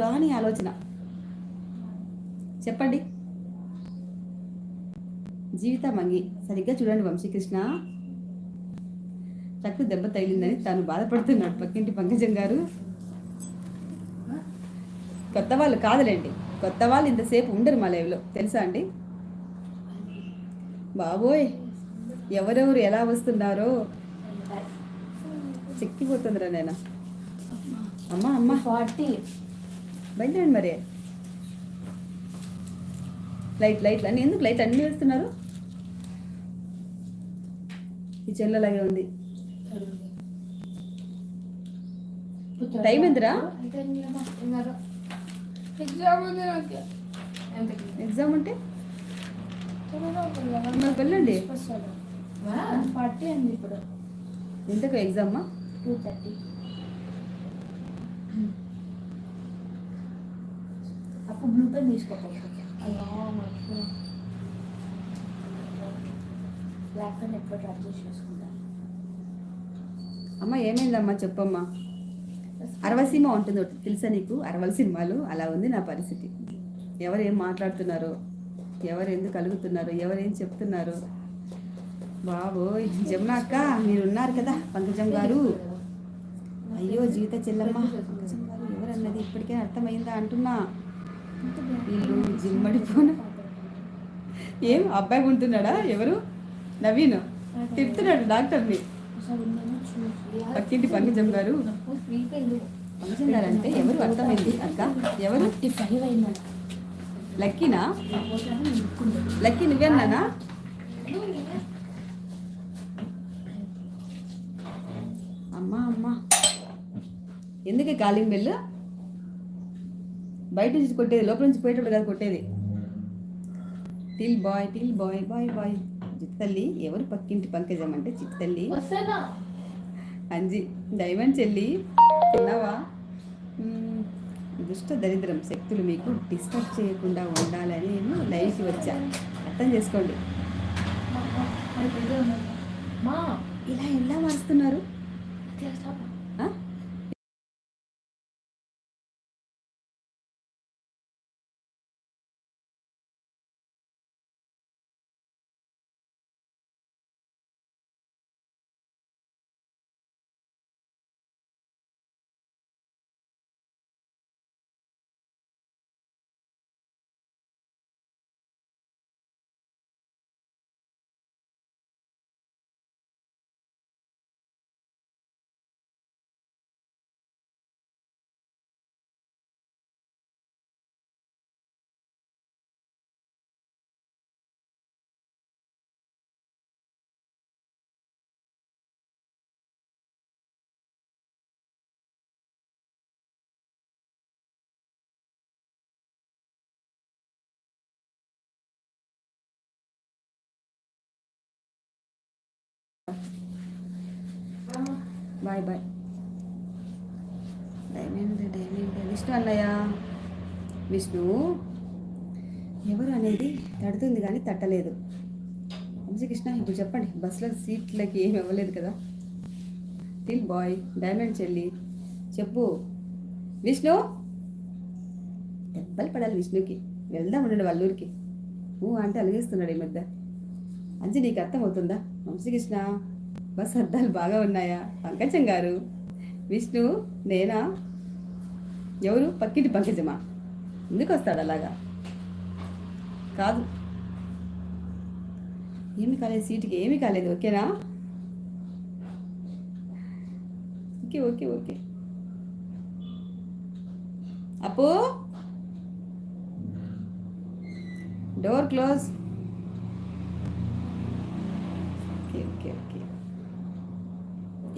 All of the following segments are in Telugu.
రాని ఆలోచన. చెప్పండి. జీవిత మంగి సరిగ్గా చూడండి వంశీకృష్ణ. చక్కు దెబ్బ తగిలిందని తాను బాధపడుతున్నాడు పక్కింటి పంకజం గారు. కొత్త వాళ్ళు కాదులేండి, కొత్త వాళ్ళు ఇంతసేపు ఉండరు మా లైవ్లో, తెలుసా అండి? బాబోయ్, ఎవరెవరు ఎలా వస్తున్నారో చెక్కిపోతుందిరా నేను. అమ్మా అమ్మ 40 బయలుదేరండి మరి. లైట్లు అన్నీ ఎందుకు లైట్ అన్నీ వేస్తున్నారు? ఈ చెల్లలాగే ఉంది. టైం ఎంతరా? ఎగ్జామ్ ఉంటే వెళ్ళండి. ఎంతకు ఎగ్జామ్మా? 2:30. అప్పుడు బ్లూ పెన్ తీసుకోవాలి. బ్లాక్ పెన్ ఎప్పుడు డ్రాప్ చేసి చేసుకుంటా. అమ్మ ఏమైందమ్మా చెప్పమ్మా. అరవసీమ ఉంటుంది తెలుసా నీకు? అరవల సినిమాలు అలా ఉంది నా పరిస్థితి. ఎవరు ఏం మాట్లాడుతున్నారో, ఎవరు ఎందుకు అలుగుతున్నారో, ఎవరేం చెప్తున్నారో. బాబోయ్ జమున అక్క మీరు ఉన్నారు కదా పంకజం గారు. అయ్యో జీవిత చెల్లమ్మ పంకజం గారు ఎవరన్నది ఇప్పటికే అర్థమైందా అంటున్నా. వీళ్ళు జిమ్మడిపోను. ఏం అబ్బాయి ఉంటున్నాడా? ఎవరు? నవీన్ తిడుతున్నాడు డాక్టర్ని. పక్కింటి పంకజం గారు. పంకజం గారు అంటే ఎవరు అర్థమైంది అక్క? ఎవరు? లక్కీనా? లక్కీ నువ్వేనా? అమ్మా అమ్మా ఎందుకే కాలింగ్ బెల్? బయట నుంచి కొట్టేది, లోపల నుంచి పోయేటప్పుడు కాదు కొట్టేది. Till bye bye bye. చిత్తల్లి ఎవరు? పక్కింటి పంకజం అంటే చిత్తల్లి. అంజి డైమండ్ చెల్లి తిన్నావా? దుష్ట దరిద్రం శక్తులు మీకు డిస్టర్బ్ చేయకుండా ఉండాలని నేను లైవ్కి వచ్చా, అర్థం చేసుకోండి. ఇలా ఎలా మారుస్తున్నారు? Bye bye. డైమండ్ విష్ణు అన్నయ్య. విష్ణు ఎవరు అనేది తడుతుంది కానీ తట్టలేదు. వంశీకృష్ణ ఇప్పుడు చెప్పండి, బస్సులో సీట్లకి ఏమి ఇవ్వలేదు కదా? టిల్ బాయ్ డైమండ్ చెల్లి చెప్పు. విష్ణు దెబ్బలు పడాలి విష్ణుకి. వెళ్దాం ఉండండి వాళ్ళూరికి. అంటే అలిగిస్తున్నాడు ఈ మధ్య. అంజి నీకు అర్థమవుతుందా? వంశీకృష్ణ బస్ అద్దాలు బాగా ఉన్నాయా? పంకజం గారు. విష్ణు నేనా? ఎవరు? పక్కింటి పంకజమా? ఎందుకు వస్తాడు అలాగా? కాదు, ఏమి కాలేదు, సీటుకి ఏమీ కాలేదు. ఓకేనా? Okay okay okay. అప్పు door close. Okay okay okay.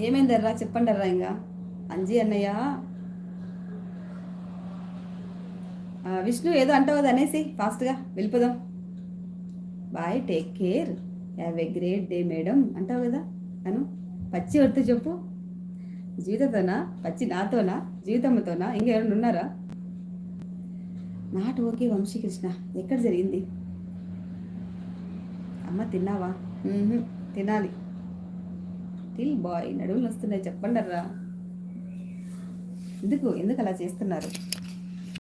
ఏమైందర్రా చెప్పండి అర్రా. ఇంకా అంజీ అన్నయ్య. విష్ణు ఏదో అంటావు కదా అనేసి ఫాస్ట్గా వెళ్ళిపోదాం. Bye take care have a great day madam అంటావు కదా. అను పచ్చి వద్దు చెప్పు. జీవితంతోనా? పచ్చి నాతోనా? జీవితంతోనా? ఇంకెవరైనా ఉన్నారా? Not okay Vamsikrishna. ఎక్కడ జరిగింది? అమ్మ తిన్నావా? తినాలి. టిల్ బాయ్ నడువులు వస్తున్నాయి చెప్పండి అర్రా. ఎందుకు అలా చేస్తున్నారు?